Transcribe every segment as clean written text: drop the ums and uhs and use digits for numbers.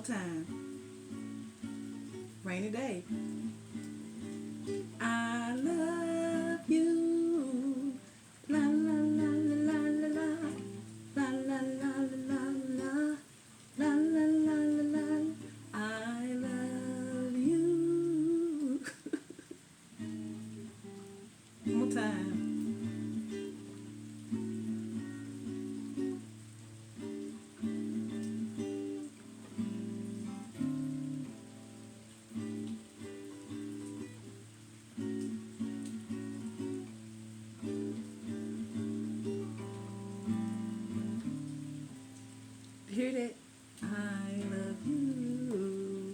more time. Rainy day. I love you. La la la la la la la la la la la la la la la la la. I love you. One more time. Hear that? I love you.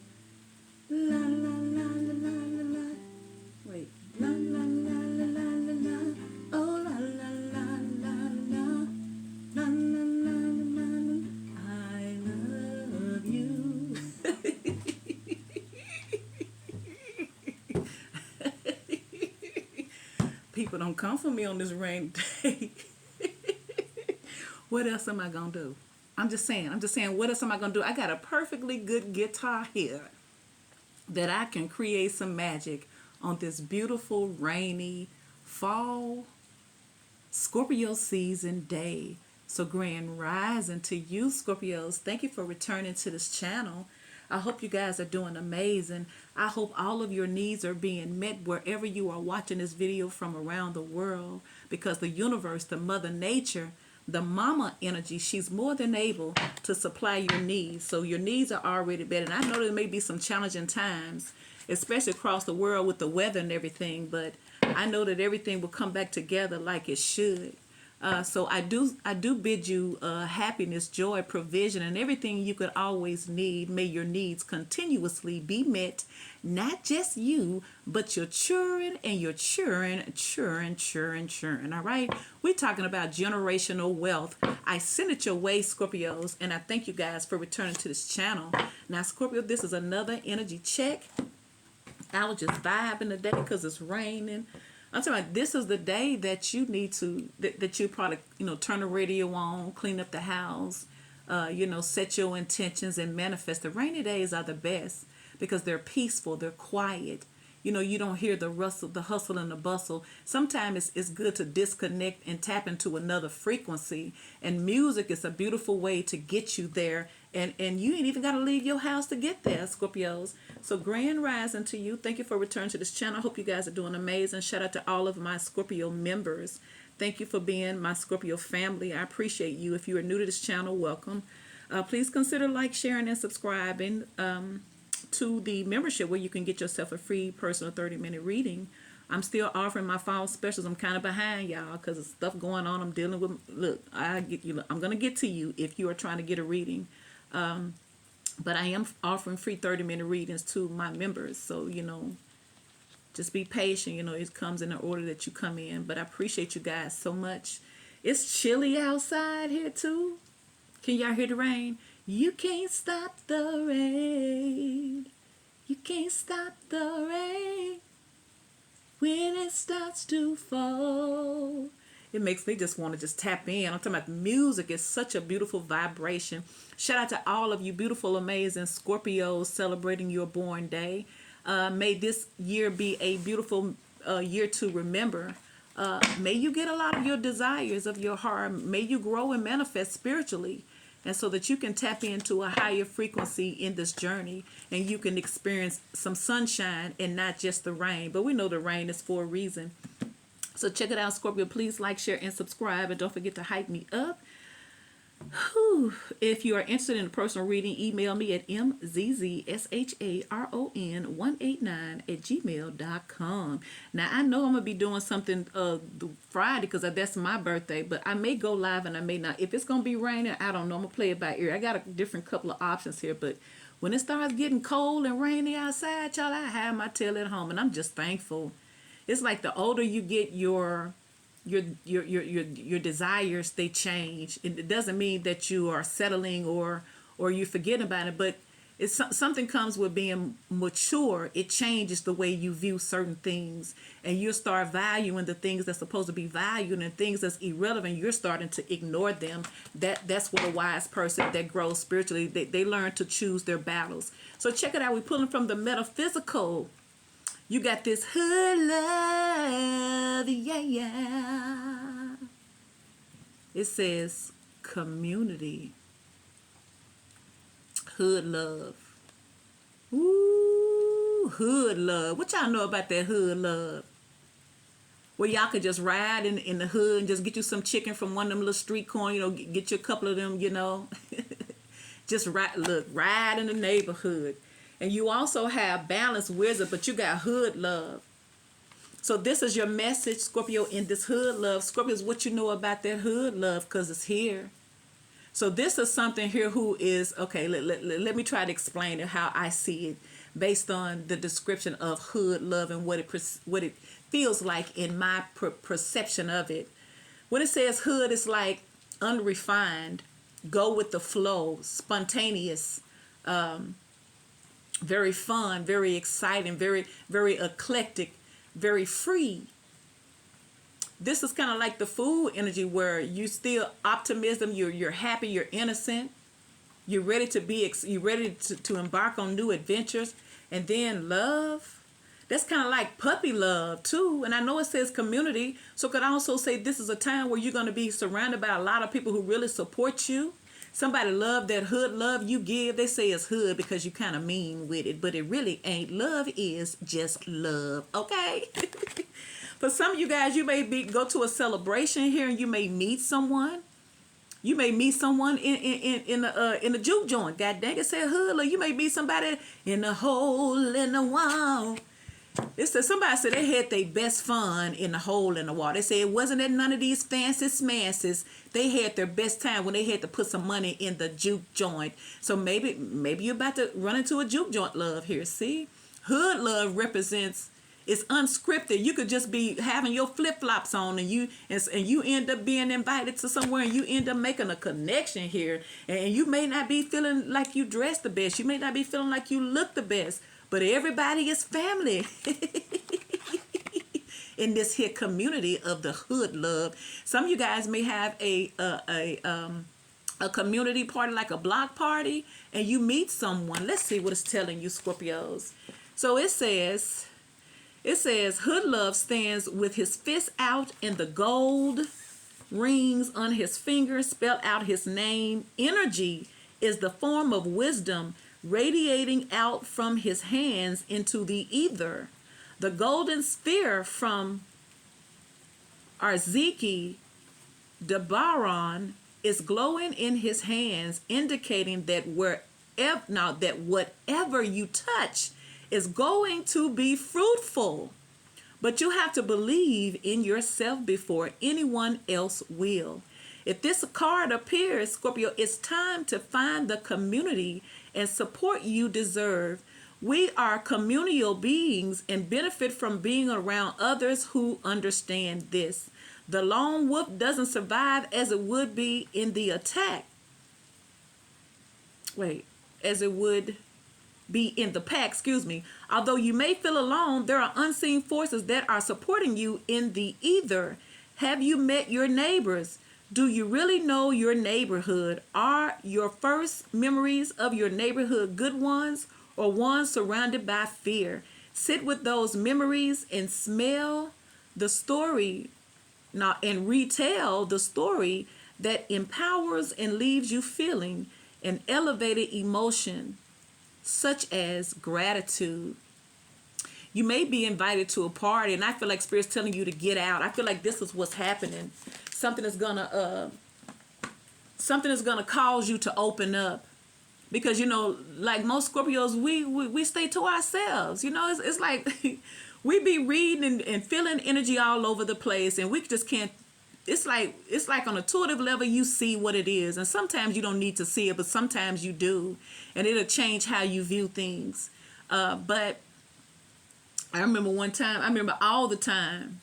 La la la la la la la. Wait. La la la la la la la. Oh la la la la la. La la la la la. I love you. People don't come for me on this rainy day. What else am I gonna do? I'm just saying, what else am I gonna do? I got a perfectly good guitar here that I can create some magic on this beautiful rainy fall Scorpio season day. So grand rising to you, Scorpios. Thank you for returning to this channel. I hope you guys are doing amazing. I hope all of your needs are being met wherever you are watching this video from around the world, because the universe, the mother nature, the mama energy, she's more than able to supply your needs. So your needs are already met. And I know there may be some challenging times, especially across the world with the weather and everything, but I know that everything will come back together like it should. So I do bid you happiness, joy, provision, and everything you could always need. May your needs continuously be met, not just you, but your children and your children. All right, we're talking about generational wealth. I send it your way, Scorpios, and I thank you guys for returning to this channel. Now, Scorpio, this is another energy check. I was just vibing today because it's raining. I'm talking about this is the day that you need to, that you probably, turn the radio on, clean up the house, set your intentions and manifest. The rainy days are the best because they're peaceful, they're quiet. You don't hear the rustle, the hustle and the bustle. Sometimes it's good to disconnect and tap into another frequency. And music is a beautiful way to get you there. And you ain't even got to leave your house to get there, Scorpios. So grand rising to you. Thank you for returning to this channel. I hope you guys are doing amazing. Shout out to all of my Scorpio members. Thank you for being my Scorpio family. I appreciate you. If you are new to this channel, welcome. Please consider like, sharing, and subscribing to the membership where you can get yourself a free personal 30-minute reading. I'm still offering my fall specials. I'm kind of behind y'all because of stuff going on. I'm dealing with. Look, I'm gonna get to you if you are trying to get a reading. But I am offering free 30-minute readings to my members. So, just be patient. It comes in the order that you come in. But I appreciate you guys so much. It's chilly outside here too. Can y'all hear the rain? You can't stop the rain. You can't stop the rain when it starts to fall. It makes me just want to just tap in. I'm talking about music. It's such a beautiful vibration. Shout out to all of you beautiful, amazing Scorpios celebrating your born day. May this year be a beautiful year to remember. May you get a lot of your desires of your heart. May you grow and manifest spiritually. And so that you can tap into a higher frequency in this journey and you can experience some sunshine and not just the rain. But we know the rain is for a reason. So check it out, Scorpio. Please like, share, and subscribe. And don't forget to hype me up. Whew. If you are interested in a personal reading, email me at mzzsharon189@gmail.com. Now, I know I'm going to be doing something Friday because that's my birthday, but I may go live and I may not. If it's going to be raining, I don't know. I'm going to play it by ear. I got a different couple of options here, but when it starts getting cold and rainy outside, y'all, I have my tail at home, and I'm just thankful. It's like the older you get, your desires, they change. It doesn't mean that you are settling or you forget about it, but Something comes with being mature. It changes the way you view certain things, and you start valuing the things that's supposed to be valued, and things that's irrelevant, you're starting to ignore them. That's what a wise person that grows spiritually, they learn to choose their battles. So check it out. We're pulling from the metaphysical. You got this hood love, yeah, yeah. It says community. Hood love. Ooh, hood love. What y'all know about that hood love? Where y'all could just ride in the hood and just get you some chicken from one of them little street corn, get you a couple of them, just ride in the neighborhood. And you also have balanced wisdom, but you got hood love. So this is your message, Scorpio, in this hood love. Scorpio is what you know about that hood love, because it's here. So this is something here who is, okay, let me try to explain it how I see it based on the description of hood love and what it feels like in my perception of it. When it says hood, it's like unrefined, go with the flow, spontaneous, very fun, very exciting, very, very eclectic, very free. This is kind of like the food energy where you still optimism, you're happy, you're innocent, you're ready to embark on new adventures. And then love, that's kind of like puppy love too. And I know it says community, so it could also say this is a time where you're going to be surrounded by a lot of people who really support you. Somebody love that hood love you give. They say it's hood because you kind of mean with it, but it really ain't. Love is just love, okay? For some of you guys, you may go to a celebration here and you may meet someone. You may meet someone in a juke joint. God dang it, said hood. Or you may meet somebody in a hole in the wall. It said somebody said they had their best fun in the hole in the wall. They said it wasn't at none of these fancy smashes. They had their best time when they had to put some money in the juke joint. So maybe you're about to run into a juke joint love here. See, hood love represents. It's unscripted. You could just be having your flip-flops on and you end up being invited to somewhere and you end up making a connection here. And you may not be feeling like you dress the best. You may not be feeling like you look the best. But everybody is family in this here community of the hood love. Some of you guys may have a community party, like a block party, and you meet someone. Let's see what it's telling you, Scorpios. So it says hood love stands with his fist out and the gold rings on his fingers spell out his name. Energy is the form of wisdom radiating out from his hands into the ether. The golden sphere from Arziki Dabaron is glowing in his hands, indicating that whatever you touch is going to be fruitful. But you have to believe in yourself before anyone else will. If this card appears, Scorpio, it's time to find the community and support you deserve. We are communal beings and benefit from being around others who understand this. The lone wolf doesn't survive as it would be in the attack. As it would be in the pack, Although you may feel alone, there are unseen forces that are supporting you in the ether. Have you met your neighbors? Do you really know your neighborhood? Are your first memories of your neighborhood good ones or ones surrounded by fear? Sit with those memories and smell the story and retell the story that empowers and leaves you feeling an elevated emotion such as gratitude. You may be invited to a party and I feel like Spirit's telling you to get out. I feel like this is what's happening. Something is gonna cause you to open up, because like most Scorpios, we stay to ourselves. It's like we be reading and feeling energy all over the place, and we just can't. It's like on a intuitive level, you see what it is, and sometimes you don't need to see it, but sometimes you do, and it'll change how you view things. But I remember all the time,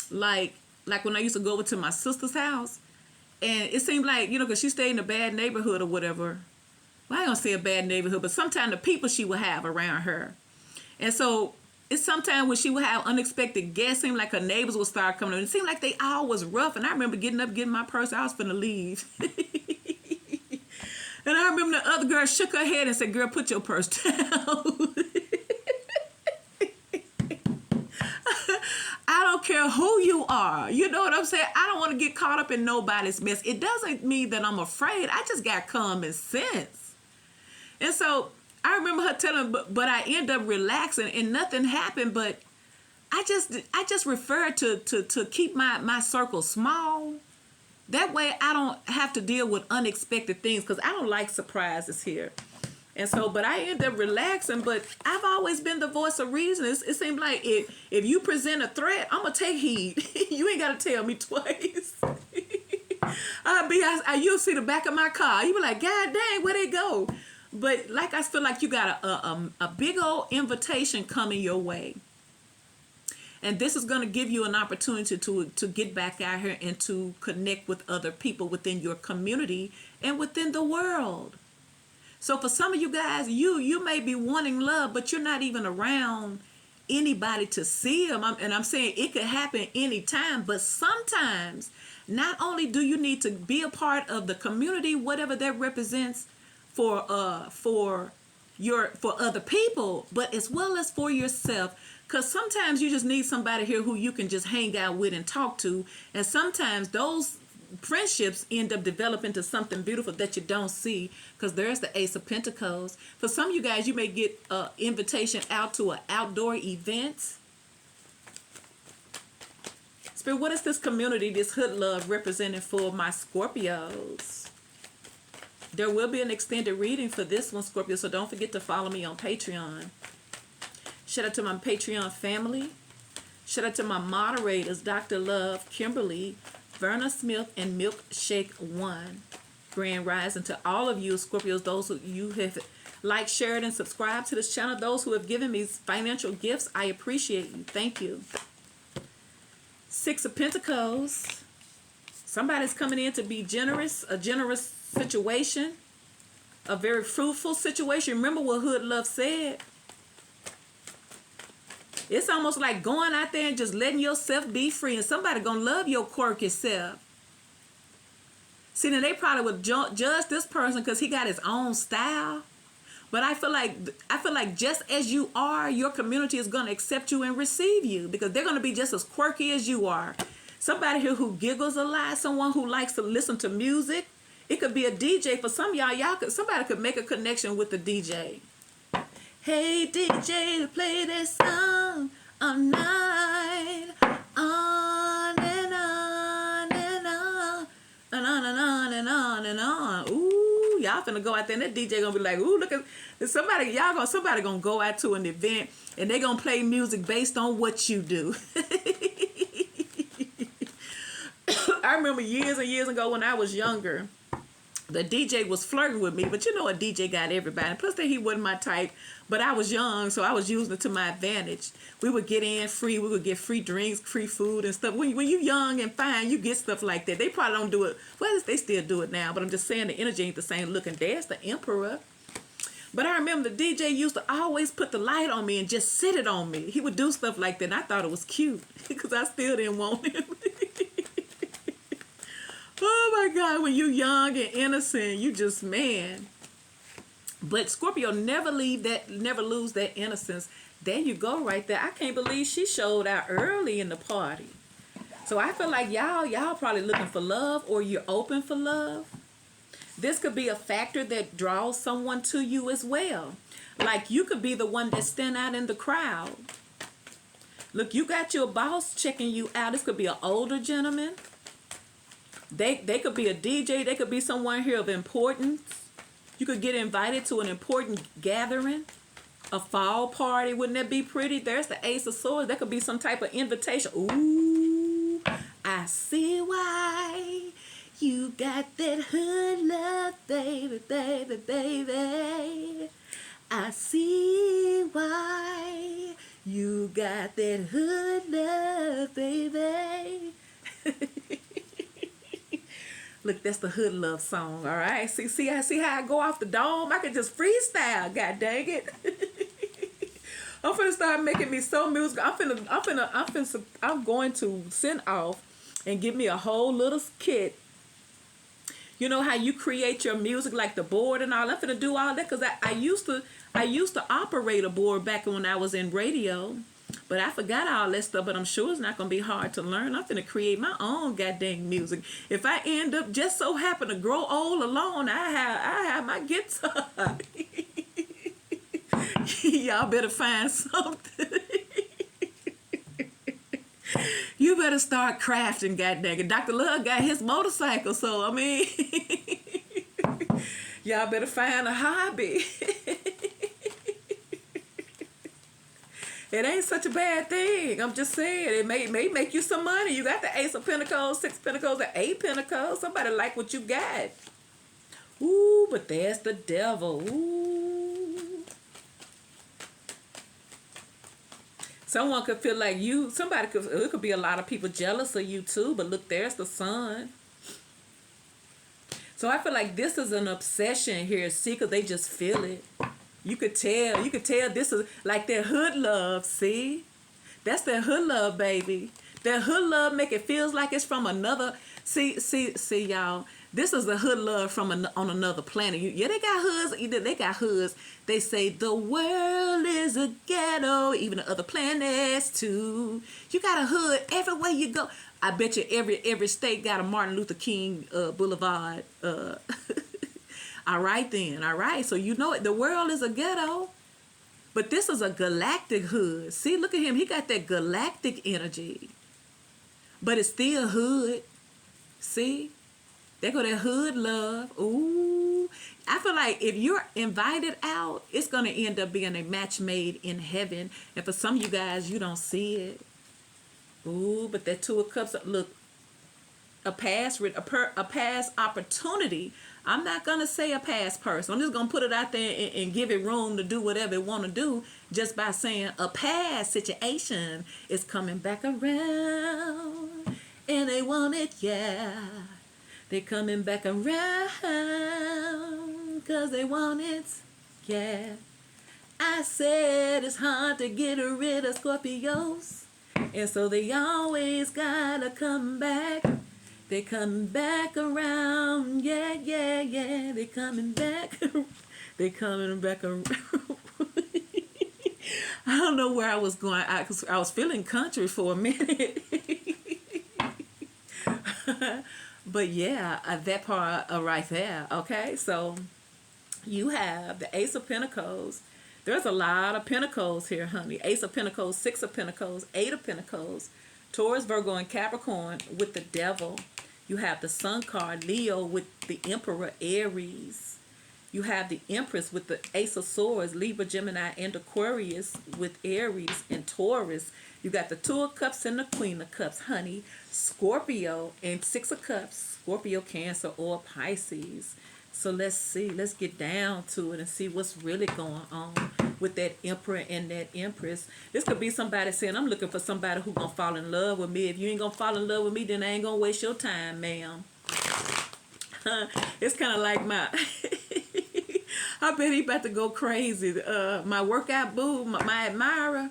like when I used to go over to my sister's house, and it seemed like, because she stayed in a bad neighborhood or whatever, well, I ain't gonna say a bad neighborhood, but sometimes the people she would have around her. And so it's sometimes when she would have unexpected guests, seemed like her neighbors would start coming in. It seemed like they all was rough. And I remember getting up, getting my purse. I was finna leave. And I remember the other girl shook her head and said, girl, put your purse down. I don't care who you are. You know what I'm saying? I don't want to get caught up in nobody's mess. It doesn't mean that I'm afraid. I just got common sense. And so I remember her telling, but I end up relaxing and nothing happened. But I just refer to keep my circle small. That way I don't have to deal with unexpected things because I don't like surprises here. And so, but I end up relaxing, but I've always been the voice of reason. It seems like if you present a threat, I'm going to take heed. You ain't got to tell me twice. You'll see the back of my car. You be like, God dang, where'd they go? But like, I feel like you got a big old invitation coming your way. And this is going to give you an opportunity to get back out here and to connect with other people within your community and within the world. So for some of you guys, you may be wanting love, but you're not even around anybody to see them. And I'm saying it could happen anytime, but sometimes not only do you need to be a part of the community, whatever that represents for other people, but as well as for yourself. Because sometimes you just need somebody here who you can just hang out with and talk to. And sometimes those friendships end up developing to something beautiful that you don't see, because there's the Ace of Pentacles. For some of you guys, you may get an invitation out to an outdoor event. Spirit, what is this community, this hood love representing for my Scorpios? There will be an extended reading for this one, Scorpio, so don't forget to follow me on Patreon. Shout out to my Patreon family. Shout out to my moderators, Dr. Love, Kimberly, Verna Smith, and Milkshake One. Grand Rising to all of you, Scorpios, those who you have liked, shared, and subscribed to this channel. Those who have given me financial gifts, I appreciate you. Thank you. Six of Pentacles. Somebody's coming in to be generous, a generous situation, a very fruitful situation. Remember what Hood Love said. It's almost like going out there and just letting yourself be free. And somebody gonna love your quirky self. See, then they probably would judge this person because he got his own style. But I feel like just as you are, your community is gonna accept you and receive you, because they're gonna be just as quirky as you are. Somebody here who giggles a lot, someone who likes to listen to music. It could be a DJ for some of y'all. Somebody could make a connection with the DJ. Hey DJ, play this song all night, on and on and on, and on and on and on and on. Ooh, y'all finna go out there and that DJ gonna be like, ooh, look at somebody. Somebody gonna go out to an event and they gonna play music based on what you do. I remember years and years ago when I was younger, the DJ was flirting with me, but you know a DJ got everybody. Plus that he wasn't my type, but I was young, so I was using it to my advantage. We would get in free. We would get free drinks, free food and stuff. When you young and fine, you get stuff like that. They probably don't do it. Well, they still do it now, but I'm just saying the energy ain't the same. Look, and there's the emperor. But I remember the DJ used to always put the light on me and just sit it on me. He would do stuff like that, and I thought it was cute because I still didn't want him. Oh my God, when you young and innocent, you just, man. But Scorpio, never lose that innocence. There you go right there. I can't believe she showed out early in the party. So I feel like y'all probably looking for love, or you're open for love. This could be a factor that draws someone to you as well. Like you could be the one that stand out in the crowd. Look, you got your boss checking you out. This could be an older gentleman. They could be a DJ. They could be someone here of importance. You could get invited to an important gathering, a fall party. Wouldn't that be pretty? There's the Ace of Swords. That could be some type of invitation. Ooh, I see why you got that hood love, baby, baby, baby. I see why you got that hood love, baby. Look, that's the Hood Love song, all right? See how I go off the dome? I can just freestyle, god dang it. I'm finna start making me so musical. I'm going to send off and give me a whole little kit. You know how you create your music, like the board and all. I'm finna do all that because I used to operate a board back when I was in radio, but I forgot all that stuff. But I'm sure it's not gonna be hard to learn. I'm finna create my own goddamn music. If I end up just so happen to grow old alone, I have my guitar. Y'all better find something. You better start crafting, goddamn it. Dr. Love got his motorcycle, so I mean, y'all better find a hobby. It ain't such a bad thing. I'm just saying, it may make you some money. You got the Ace of Pentacles, Six of Pentacles, the Eight of Pentacles. Somebody like what you got. Ooh, but there's the devil. Ooh. Someone could feel like it could be a lot of people jealous of you too, but look, there's the sun. So I feel like this is an obsession here, see, because they just feel it. You could tell this is like their hood love, see? That's their hood love, baby. Their hood love make it feels like it's from another, see, y'all. This is the hood love from on another planet. Yeah, they got hoods. They got hoods. They say the world is a ghetto, even the other planets too. You got a hood everywhere you go. I bet you every state got a Martin Luther King Boulevard. All right then. All right. So you know it. The world is a ghetto. But this is a galactic hood. See, look at him. He got that galactic energy. But it's still hood. See? There go that hood love. Ooh. I feel like if you're invited out, it's going to end up being a match made in heaven. And for some of you guys, you don't see it. Ooh, but that Two of Cups, look, a past opportunity. I'm not going to say a past person. I'm just going to put it out there and give it room to do whatever it want to do just by saying a past situation is coming back around. And they want it, yeah. They coming back around because they want it, yeah. I said it's hard to get rid of Scorpios, and so they always gotta come back. They coming back around, yeah, yeah, yeah. They coming back. They coming back around. I don't know where I was going. I was feeling country for a minute. But yeah, that part right there, okay? So you have the Ace of Pentacles. There's a lot of Pentacles here, honey. Ace of Pentacles, Six of Pentacles, Eight of Pentacles, Taurus, Virgo, and Capricorn with the Devil. You have the Sun card, Leo with the Emperor, Aries. You have the Empress with the Ace of Swords, Libra, Gemini, and Aquarius with Aries and Taurus. You got the Two of Cups and the Queen of Cups, honey. Scorpio and Six of Cups. Scorpio, Cancer, or Pisces. So let's see. Let's get down to it and see what's really going on with that Emperor and that Empress. This could be somebody saying, I'm looking for somebody who's going to fall in love with me. If you ain't going to fall in love with me, then I ain't going to waste your time, ma'am. It's kind of like my... I bet he about to go crazy. My workout boo, my admirer,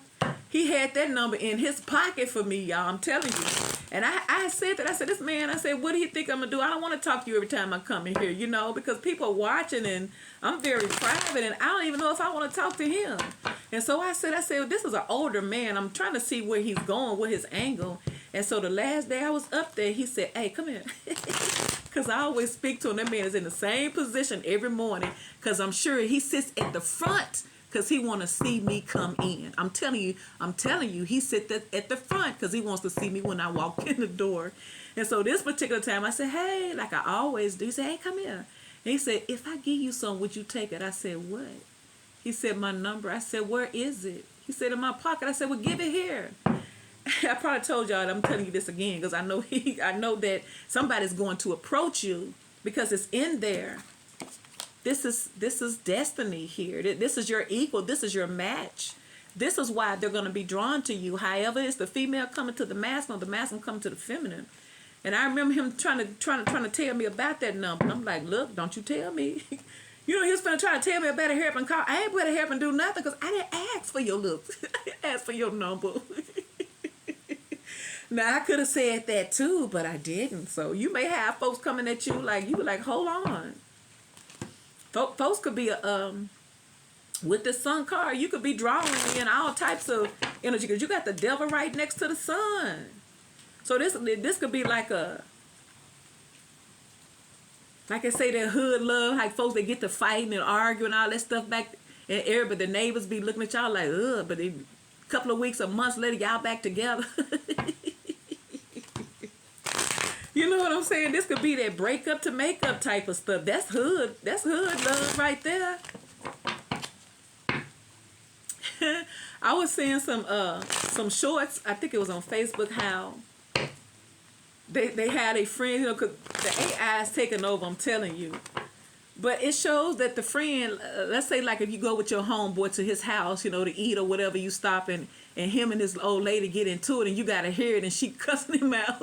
he had that number in his pocket for me, y'all. I'm telling you. And I said that. I said, this man, I said, what do you think I'm going to do? I don't want to talk to you every time I come in here, you know, because people are watching and I'm very private and I don't even know if I want to talk to him. And so I said, this is an older man. I'm trying to see where he's going, with his angle. And so the last day I was up there, he said, hey, come here. Because I always speak to him. That man is in the same position every morning because I'm sure he sits at the front because he want to see me come in. I'm telling you, he sits at the front because he wants to see me when I walk in the door. And so this particular time I said, hey, like I always do. He said, hey, come here. And he said, if I give you some, would you take it? I said, what? He said, my number. I said, where is it? He said, in my pocket. I said, well, give it here. I probably told y'all that I'm telling you this again because I know that somebody's going to approach you because it's in there. This is destiny here. This is your equal. This is your match. This is why they're going to be drawn to you. However, it's the female coming to the masculine, or the masculine coming to the feminine. And I remember him trying to tell me about that number. And I'm like, look, don't you tell me. You know, he was finna try to tell me about a hairpin call. I ain't better hairpin do nothing because I didn't ask for your looks. I didn't ask for your number. Now, I could have said that too, but I didn't. So you may have folks coming at you like, you were like, hold on. Folks could be with the sun card, you could be drawing in all types of energy because you got the devil right next to the sun. So this could be like I say, that hood love, like folks, they get to fighting and arguing all that stuff back, and everybody, the neighbors be looking at y'all like, ugh, but a couple of weeks or months later, y'all back together. You know what I'm saying? This could be that breakup to makeup type of stuff. That's hood love right there. I was seeing some shorts, I think it was on Facebook, how they had a friend, you know, cause the AI is taking over, I'm telling you. But it shows that the friend, let's say like if you go with your homeboy to his house, you know, to eat or whatever, you stop and him and this old lady get into it and you got to hear it and she cussing him out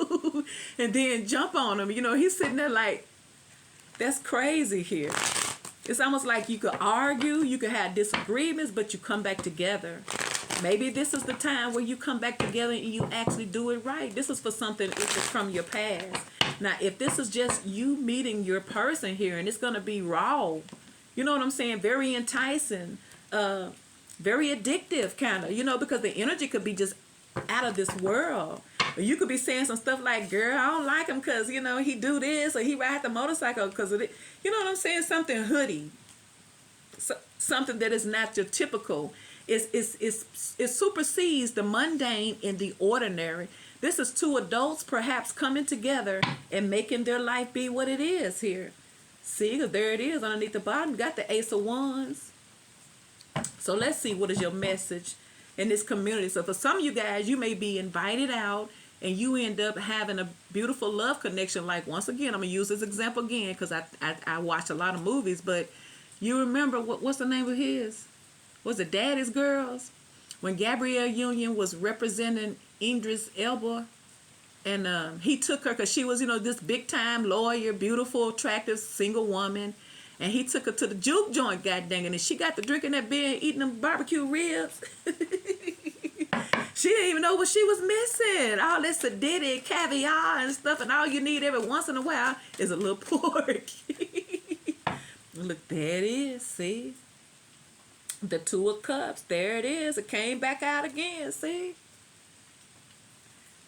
and then jump on him. You know, he's sitting there like, that's crazy here. It's almost like you could argue, you could have disagreements, but you come back together. Maybe this is the time where you come back together and you actually do it right. This is for something if it's from your past. Now, if this is just you meeting your person here and it's going to be raw, you know what I'm saying? Very enticing, very addictive kind of, you know, because the energy could be just out of this world. Or you could be saying some stuff like, girl, I don't like him because, you know, he do this or he ride the motorcycle because of it. You know what I'm saying? Something hoodie. Something that is not your typical. It supersedes the mundane and the ordinary. This is two adults perhaps coming together and making their life be what it is here. See, because there it is underneath the bottom. You got the Ace of Wands. So let's see, what is your message in this community? So for some of you guys, you may be invited out and you end up having a beautiful love connection. Like, once again, I'm going to use this example again because I watch a lot of movies. But you remember, what's the name of his? Was it Daddy's Girls? When Gabrielle Union was representing Idris Elba, and he took her because she was, you know, this big time lawyer, beautiful, attractive, single woman, and he took her to the juke joint, goddamn, and she got to drinking that beer and eating them barbecue ribs. She didn't even know what she was missing. All this acidity, caviar and stuff, and all you need every once in a while is a little pork. Look, there it is, see? The Two of Cups, there it is. It came back out again, see?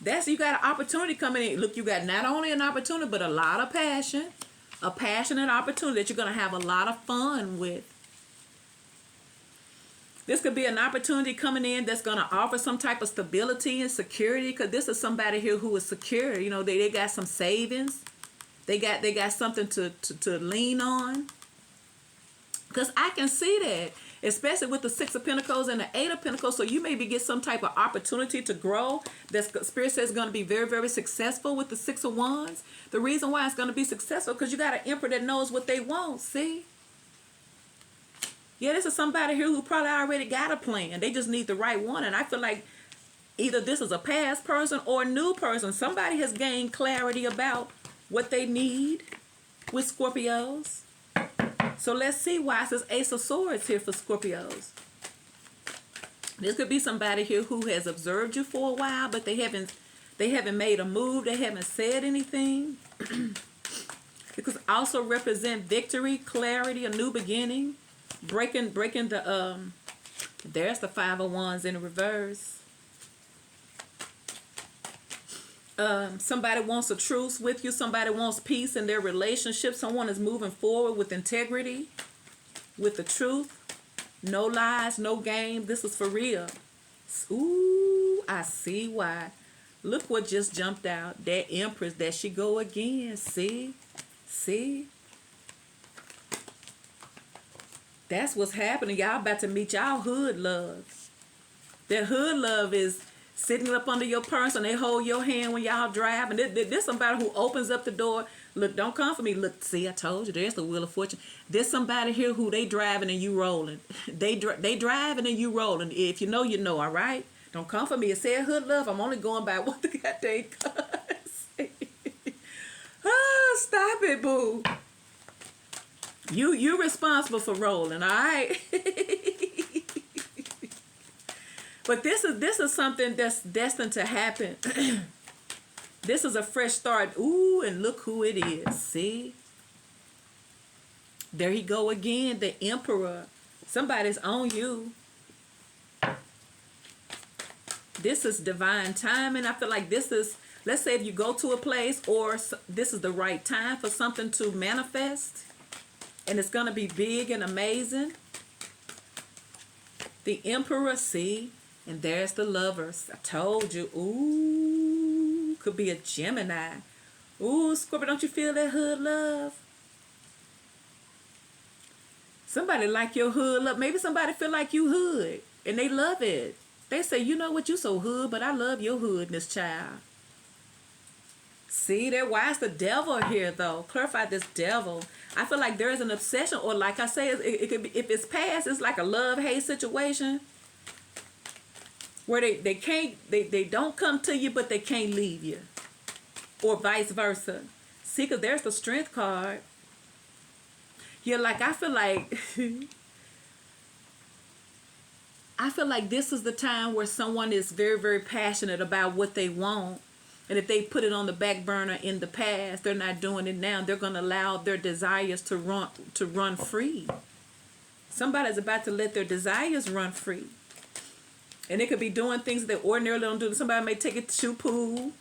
That's, you got an opportunity coming in. Look, you got not only an opportunity, but a lot of passion. A passionate opportunity that you're going to have a lot of fun with. This could be an opportunity coming in that's going to offer some type of stability and security, because this is somebody here who is secure. You know, they got some savings. They got something to lean on. Because I can see that, especially with the Six of Pentacles and the Eight of Pentacles. So you maybe get some type of opportunity to grow. That Spirit says is going to be very, very successful with the Six of Wands. The reason why it's going to be successful, because you got an Emperor that knows what they want, see? Yeah, this is somebody here who probably already got a plan. They just need the right one. And I feel like either this is a past person or a new person. Somebody has gained clarity about what they need with Scorpios. So let's see why it says Ace of Swords here for Scorpios. This could be somebody here who has observed you for a while, but they haven't made a move. They haven't said anything. It could also represent victory, clarity, a new beginning, breaking the there's the Five of Wands in reverse. Somebody wants a truce with you. Somebody wants peace in their relationship. Someone is moving forward with integrity, with the truth. No lies, no game. This is for real. Ooh, I see why. Look what just jumped out. That Empress, there she go again. See? That's what's happening. Y'all about to meet y'all hood love. That hood love is sitting up under your purse and they hold your hand when y'all drive. And there's somebody who opens up the door. Look, don't come for me. Look, see, I told you, there's the Wheel of Fortune. There's somebody here who they driving and you rolling. They driving and you rolling. If you know, you know, all right? Don't come for me. It said hood love. I'm only going by what the goddamn cards say. Stop it, boo. You're responsible for rolling, all right? But this is something that's destined to happen. This is a fresh start. Ooh, and look who it is. See? There he go again, the emperor. Somebody's on you. This is divine timing. I feel like this is, let's say if you go to a place or this is the right time for something to manifest. And it's going to be big and amazing. The emperor, see? And there's the lovers. I told you. Ooh, could be a Gemini. Ooh, Scorpio, don't you feel that hood love? Somebody like your hood love. Maybe somebody feel like you hood. And they love it. They say, you know what, you so hood, but I love your hoodness, child. See there? Why is the devil here, though? Clarify this devil. I feel like there is an obsession, or like I say, it could be, if it's past, it's like a love-hate situation. Where they don't come to you, but they can't leave you. Or vice versa. See, because there's the strength card. Yeah, like I feel like this is the time where someone is very, very passionate about what they want. And if they put it on the back burner in the past, they're not doing it now. They're going to allow their desires to run free. Somebody's about to let their desires run free. And they could be doing things that they ordinarily don't do. Somebody may take it to shoe pool,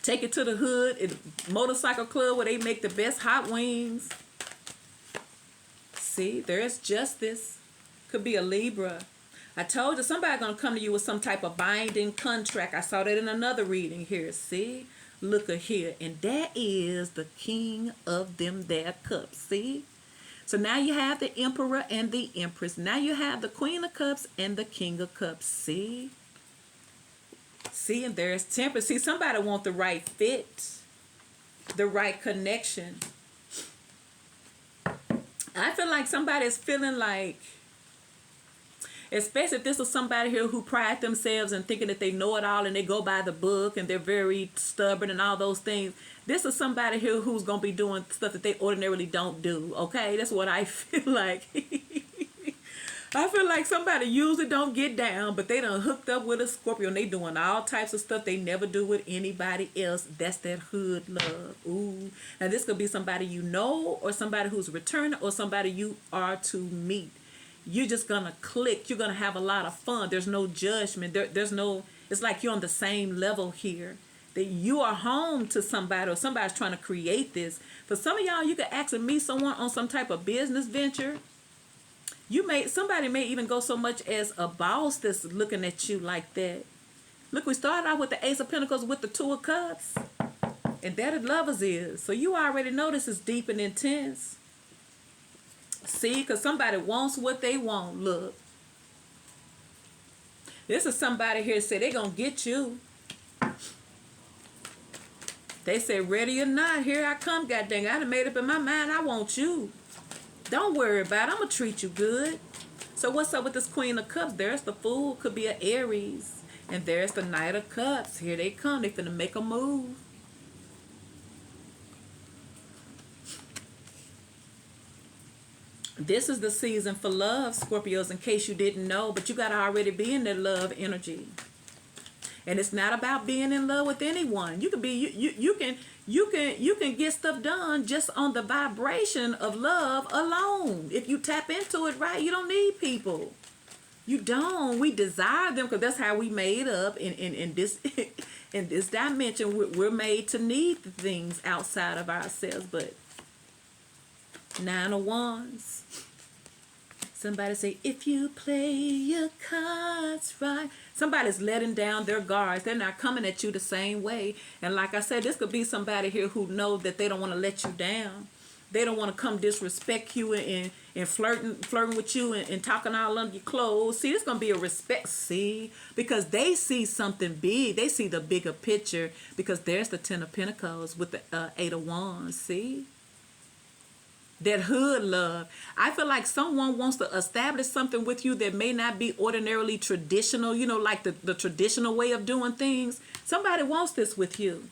take it to the hood, motorcycle club where they make the best hot wings. See, there's justice. Could be a Libra. I told you somebody's going to come to you with some type of binding contract. I saw that in another reading here. See? Look at here. And that is the king of them there cups. See? So now you have the emperor and the empress. Now you have the queen of cups and the king of cups. See? See, and there's temperance. See, somebody want the right fit. The right connection. I feel like somebody's feeling like, especially if this is somebody here who pride themselves and thinking that they know it all and they go by the book and they're very stubborn and all those things. This is somebody here who's going to be doing stuff that they ordinarily don't do. Okay, that's what I feel like. I feel like somebody usually don't get down, but they done hooked up with a Scorpio and they doing all types of stuff they never do with anybody else. That's that hood love. Ooh. And this could be somebody you know, or somebody who's returning, or somebody you are to meet. You're just going to click. You're going to have a lot of fun. There's no judgment. There's no, it's like you're on the same level here. That you are home to somebody, or somebody's trying to create this. For some of y'all, you could actually meet someone on some type of business venture. Somebody may even go so much as a boss that's looking at you like that. Look, we started out with the Ace of Pentacles with the Two of Cups. And that is lovers is. So you already know this is deep and intense. See, because somebody wants what they want. Look. This is somebody here say they're going to get you. They say, ready or not, here I come, goddamn. I done made up in my mind, I want you. Don't worry about it. I'm going to treat you good. So what's up with this Queen of Cups? There's the Fool. Could be an Aries. And there's the Knight of Cups. Here they come. They finna make a move. This is the season for love, Scorpios, in case you didn't know. But you got to already be in that love energy. And it's not about being in love with anyone. You can be you can get stuff done just on the vibration of love alone. If you tap into it right, you don't need people. You don't. We desire them because that's how we made up in this in this dimension. We're made to need the things outside of ourselves. But 9 of Wands. Somebody say, if you play your cards right. Somebody's letting down their guards. They're not coming at you the same way. And like I said, this could be somebody here who knows that they don't want to let you down. They don't want to come disrespect you and flirting with you and talking all under your clothes. See, this is going to be a respect. See, because they see something big. They see the bigger picture because there's the 10 of Pentacles with the 8 of Wands. See? That hood love. I feel like someone wants to establish something with you that may not be ordinarily traditional, you know, like the traditional way of doing things. Somebody wants this with you.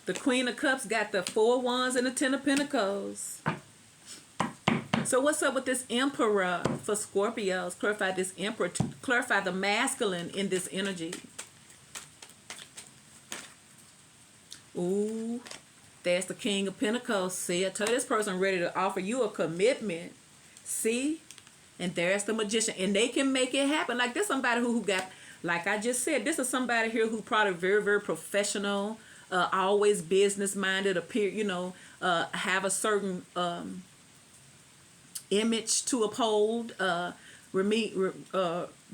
The Queen of Cups got the 4 of Wands and the 10 of Pentacles. So what's up with this Emperor for Scorpios? Clarify this Emperor. Clarify the masculine in this energy. Ooh, there's the King of Pentacles. See, I told you this person ready to offer you a commitment. See? And there's the Magician. And they can make it happen. Like this somebody who got, like I just said, this is somebody here who probably very, very professional, always business minded, appear, you know, have a certain image to uphold,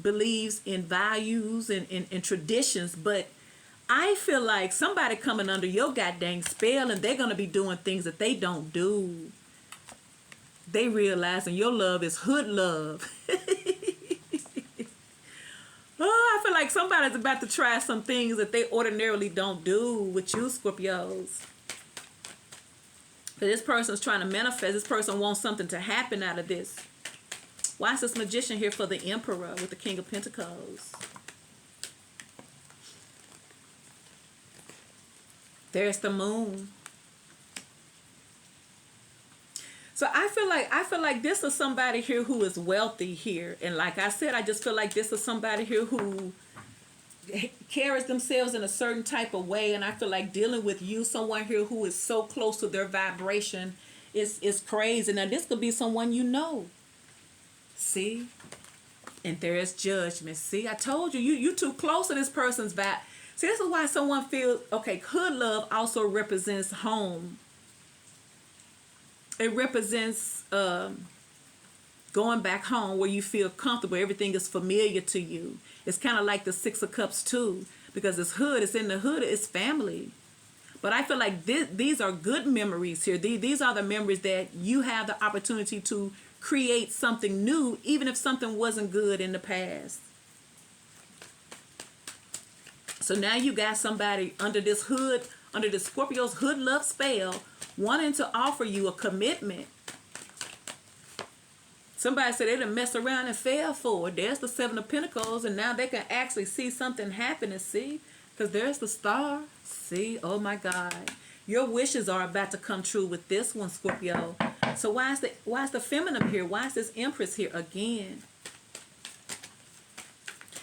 believes in values and traditions. But I feel like somebody coming under your goddamn spell and they're going to be doing things that they don't do. They realizing your love is hood love. Oh, I feel like somebody's about to try some things that they ordinarily don't do with you, Scorpios. But this person's trying to manifest. This person wants something to happen out of this. Why is this Magician here for the Emperor with the King of Pentacles? There's the Moon. So I feel like this is somebody here who is wealthy here. And like I said, I just feel like this is somebody here who carries themselves in a certain type of way. And I feel like dealing with you, someone here who is so close to their vibration, is crazy. Now this could be someone you know. See? And there is Judgment. See, I told you, you too close to this person's vibe. See, this is why someone feels, okay, hood love also represents home. It represents going back home where you feel comfortable. Everything is familiar to you. It's kind of like the 6 of Cups too, because it's hood. It's in the hood. It's family. But I feel like these are good memories here. These are the memories that you have the opportunity to create something new, even if something wasn't good in the past. So now you got somebody under this hood, under the Scorpio's hood love spell, wanting to offer you a commitment. Somebody said they done messed around and fell for it. There's the 7 of Pentacles, and now they can actually see something happening, see? Because there's the Star. See? Oh my God. Your wishes are about to come true with this one, Scorpio. So why is the feminine here? Why is this Empress here again?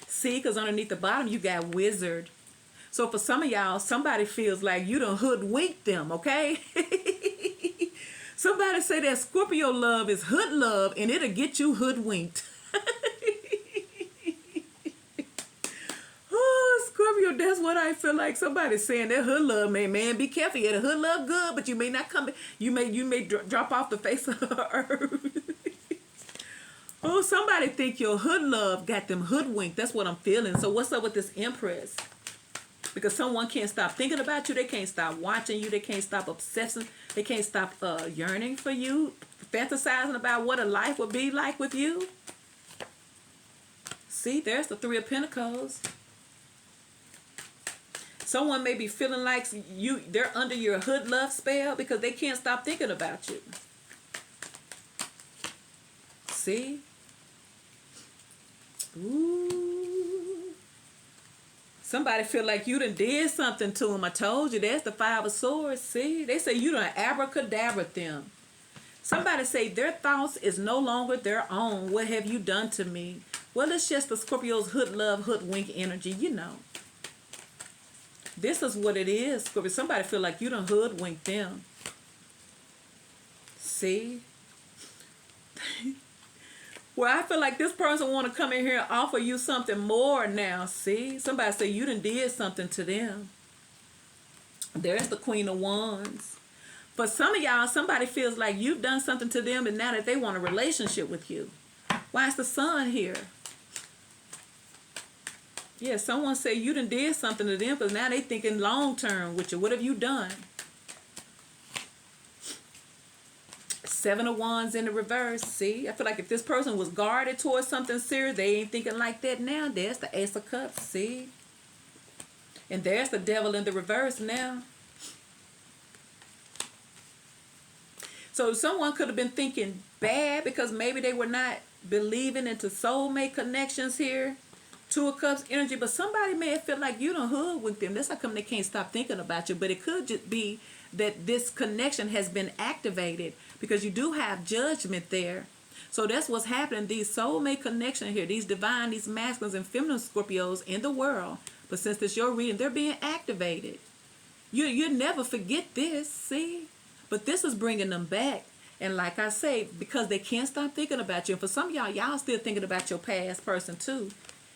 See, because underneath the bottom you got Wizard. So for some of y'all, somebody feels like you done hoodwinked them, okay? Somebody say that Scorpio love is hood love and it'll get you hoodwinked. Oh, Scorpio, that's what I feel like. Somebody's saying that hood love, man, be careful. Yeah, the hood love good, but you may not come, you may drop off the face of earth. Oh, somebody think your hood love got them hoodwinked. That's what I'm feeling. So what's up with this Empress? Because someone can't stop thinking about you. They can't stop watching you. They can't stop obsessing. They can't stop yearning for you. Fantasizing about what a life would be like with you. See, there's the 3 of Pentacles. Someone may be feeling like they're under your hood love spell because they can't stop thinking about you. See? Ooh. Somebody feel like you done did something to them. I told you, that's the 5 of Swords. See? They say you done abracadabra them. Somebody say their thoughts is no longer their own. What have you done to me? Well, it's just the Scorpio's hood love, hoodwink energy, you know. This is what it is, Scorpio. Somebody feel like you done hoodwinked them. See? Well, I feel like this person want to come in here and offer you something more now. See? Somebody say you done did something to them. There's the Queen of Wands. For some of y'all, somebody feels like you've done something to them and now that they want a relationship with you. Why is the Sun here? Yeah, someone say you done did something to them because now they thinking long term with you. What have you done? 7 of Wands in the reverse. See, I feel like if this person was guarded towards something serious, they ain't thinking like that now. There's the Ace of Cups. See, and there's the Devil in the reverse now. So someone could have been thinking bad because maybe they were not believing into soulmate connections here. Two of Cups energy, but somebody may feel like you done hoodwinked them. That's how come they can't stop thinking about you. But it could just be that this connection has been activated because you do have judgment there. So that's what's happening. These soulmate connection here, these divine, these masculines and feminine Scorpios in the world. But since it's your reading, they're being activated. You never forget this, see? But this is bringing them back. And like I say, because they can't stop thinking about you. And for some of y'all still thinking about your past person too.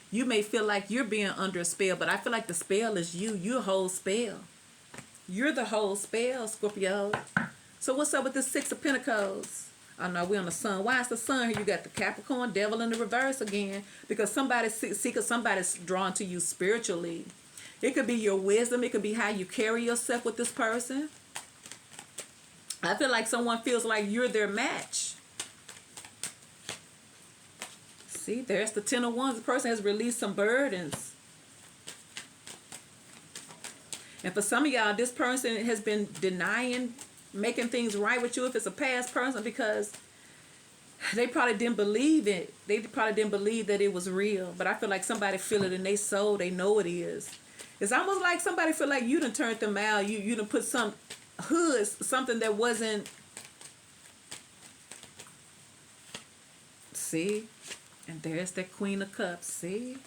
You may feel like you're being under a spell, but I feel like the spell is you. You're a whole spell. You're the whole spell, Scorpio. So what's up with the Six of Pentacles? Oh no, we're on the sun. Why is the sun here? You got the Capricorn, devil in the reverse again. Because somebody's drawn to you spiritually. It could be your wisdom. It could be how you carry yourself with this person. I feel like someone feels like you're their match. See, there's the Ten of Wands. The person has released some burdens. And for some of y'all, this person has been denying making things right with you if it's a past person because they probably didn't believe it. They probably didn't believe that it was real. But I feel like somebody feel it in their soul. They know it is. It's almost like somebody feel like you done turned them out. You done put some hoods, something that wasn't. See? And there's that Queen of Cups. See?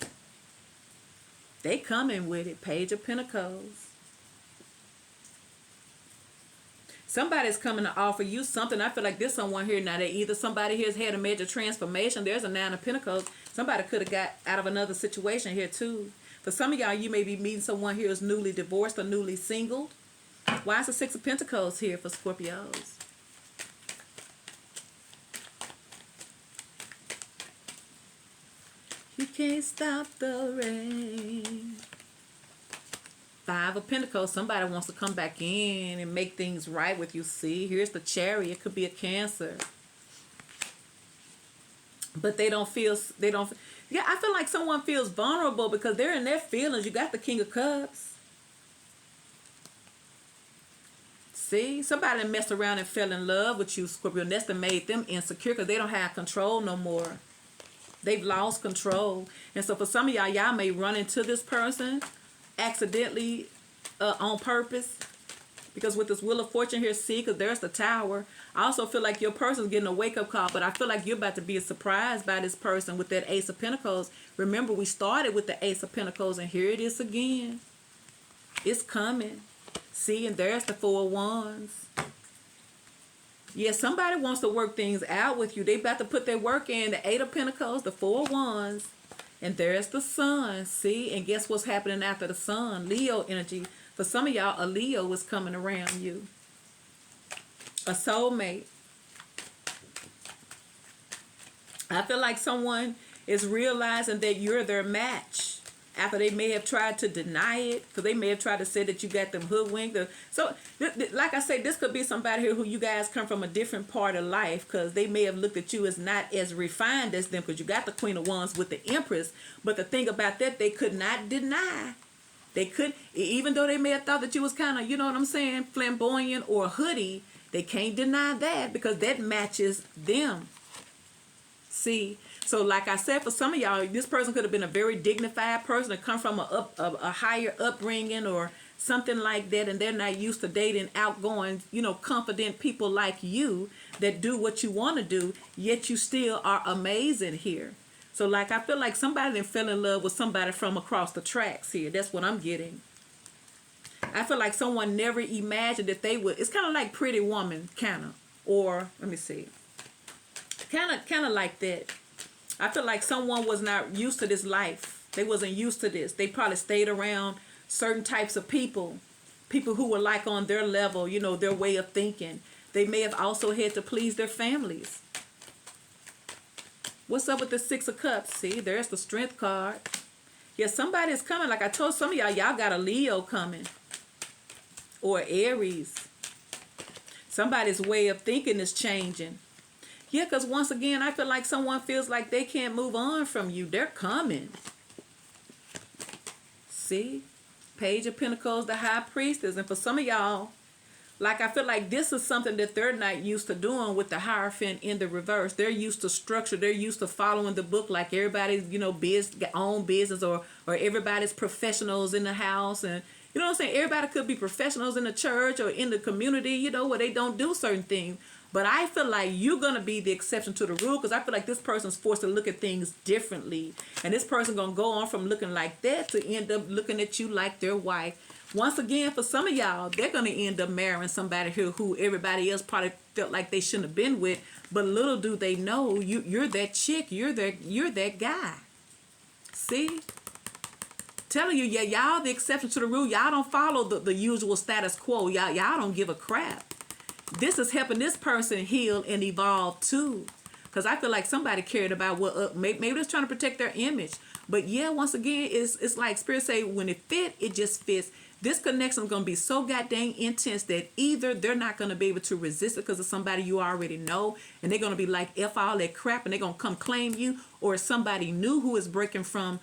They coming with it. Page of Pentacles. Somebody's coming to offer you something. I feel like there's someone here now that either somebody here has had a major transformation. There's a Nine of Pentacles. Somebody could have got out of another situation here too. For some of y'all, you may be meeting someone here who's newly divorced or newly single. Why is the Six of Pentacles here for Scorpios? You can't stop the rain. Five of Pentacles. Somebody wants to come back in and make things right with you. See, here's the Chariot. It could be a Cancer. But they don't feel. Yeah, I feel like someone feels vulnerable because they're in their feelings. You got the King of Cups. See, somebody messed around and fell in love with you, Scorpio. And that's that made them insecure because they don't have control no more. They've lost control. And so for some of y'all may run into this person accidentally on purpose. Because with this Wheel of Fortune here, see, because there's the Tower. I also feel like your person's getting a wake-up call, but I feel like you're about to be surprised by this person with that Ace of Pentacles. Remember, we started with the Ace of Pentacles, and here it is again. It's coming. See, and there's the Four of Wands. Yeah, somebody wants to work things out with you. They about to put their work in. The Eight of Pentacles, the Four of Wands, and there's the Sun. See, and guess what's happening after the Sun? Leo energy. For some of y'all, a Leo is coming around you. A soulmate. I feel like someone is realizing that you're their match. After they may have tried to deny it, because they may have tried to say that you got them hoodwinked. So, like I say, this could be somebody here who you guys come from a different part of life, because they may have looked at you as not as refined as them, because you got the Queen of Wands with the Empress. But the thing about that, they could not deny. They could, even though they may have thought that you was kind of, you know what I'm saying, flamboyant or hoodie, they can't deny that because that matches them. See? So like I said, for some of y'all, this person could have been a very dignified person, or come from a higher upbringing or something like that, and they're not used to dating outgoing, you know, confident people like you that do what you want to do, yet you still are amazing here. So like I feel like somebody that fell in love with somebody from across the tracks here. That's what I'm getting. I feel like someone never imagined that they would. It's kind of like Pretty Woman, kind of, or let me see, kind of like that. I feel like someone was not used to this life. They wasn't used to this. They probably stayed around certain types of people who were like on their level, you know, their way of thinking. They may have also had to please their families. What's up with the Six of Cups? See, there's the Strength card. Yeah, somebody is coming. Like I told some of y'all got a Leo coming. Or Aries. Somebody's way of thinking is changing. Yeah, because once again, I feel like someone feels like they can't move on from you. They're coming. See? Page of Pentacles, the High Priestess. And for some of y'all, Like, I feel like this is something that they're not used to doing with the Hierophant in the reverse. They're used to structure. They're used to following the book, like everybody's, own business, or everybody's professionals in the house. And you know what I'm saying? Everybody could be professionals in the church or in the community, where they don't do certain things. But I feel like you're going to be the exception to the rule, because I feel like this person's forced to look at things differently. And this person going to go on from looking like that to end up looking at you like their wife. Once again, for some of y'all, they're going to end up marrying somebody here who everybody else probably felt like they shouldn't have been with. But little do they know, you're that chick. You're that guy. See? Telling you, yeah, y'all the exception to the rule. Y'all don't follow the usual status quo. Y'all don't give a crap. This is helping this person heal and evolve too. Because I feel like somebody cared about what, maybe they're trying to protect their image. But yeah, once again, it's like Spirit say, when it fit, it just fits. This connection is going to be so goddamn intense that either they're not going to be able to resist it because of somebody you already know, and they're going to be like, F all that crap, and they're going to come claim you, or somebody new who is breaking from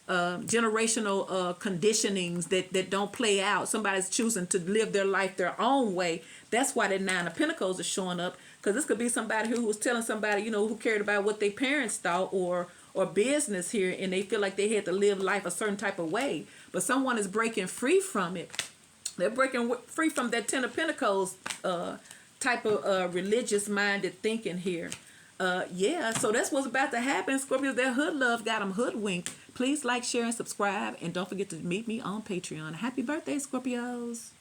generational conditionings that don't play out. Somebody's choosing to live their life their own way. That's why that Nine of Pentacles is showing up, because this could be somebody who was telling somebody, who cared about what their parents thought or business here, and they feel like they had to live life a certain type of way. But someone is breaking free from it. They're breaking free from that Ten of Pentacles type of religious minded thinking here. Yeah, so that's what's about to happen. Scorpios, their hood love got them hoodwinked. Please like, share, and subscribe. And don't forget to meet me on Patreon. Happy birthday, Scorpios.